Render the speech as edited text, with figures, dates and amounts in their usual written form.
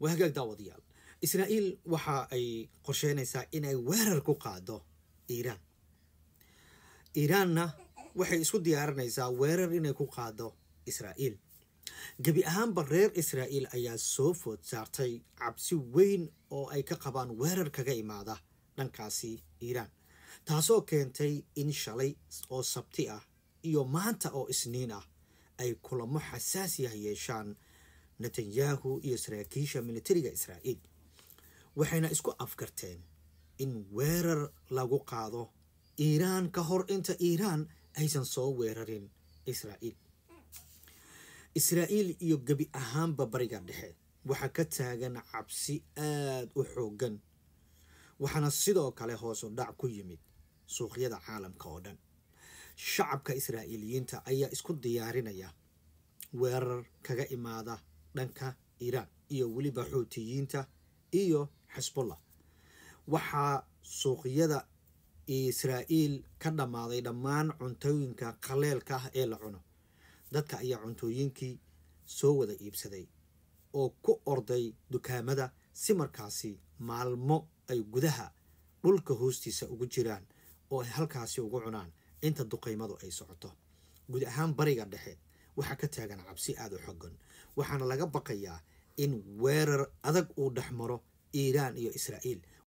وهجاك داوديال إسرائيل وحا أي قرشين إن أي ويرر كقادو إيران إيراننا waxay isku diyaarinaysaa weerar inay ku qaado Israa'iil gabi ahaanba reer Israa'iil ayaa soo food saartay cabsi weyn oo ay ka qabaan weerar kaga imaada dhankaasi Iiraan taasoo keentay in shalay oo sabti ah iyo maanta oo isniin ah ay kulamo xasaasi ah yeeshaan Netanyahu iyo saraakiisha militariga Israa'iil waxayna isku afkarteen in weerar lagu qaado Iiraan ka hor inta Iiraan aysan soo weerarin Israa'iil iyo gabi ahaanba bariga dhexe waxa ka taagan cabsi aad u xooggan waxana sidoo kale hoos u dhac ku yimid suuqyada caalamka oo dhan shacabka Israa'iiliyiinta ayaa isku diyaarinaya weerar kaga imaada dhanka Iiraan iyo waliba Xuutiyiinta iyo Hezbollah waxa suuqyada Israa'iil ka dhamaaday dhammaan cuntooyinka qaleelka ah ee la cuno dadka ayaa cuntooyinkii soo wada iibsaday oo ku orday dukaamada si markaasi maalmo ay gudaha dhulka hoostiisa ugu jiraan oo ay halkaasi ugu cunaan inta duqeymadu ay socoto guud ahaan bariga dhexe waxa ka taagan cabsi aad u xooggan waxaana laga baqayaa in weerar adag uu dhaxmaro Iiraan iyo Israa'iil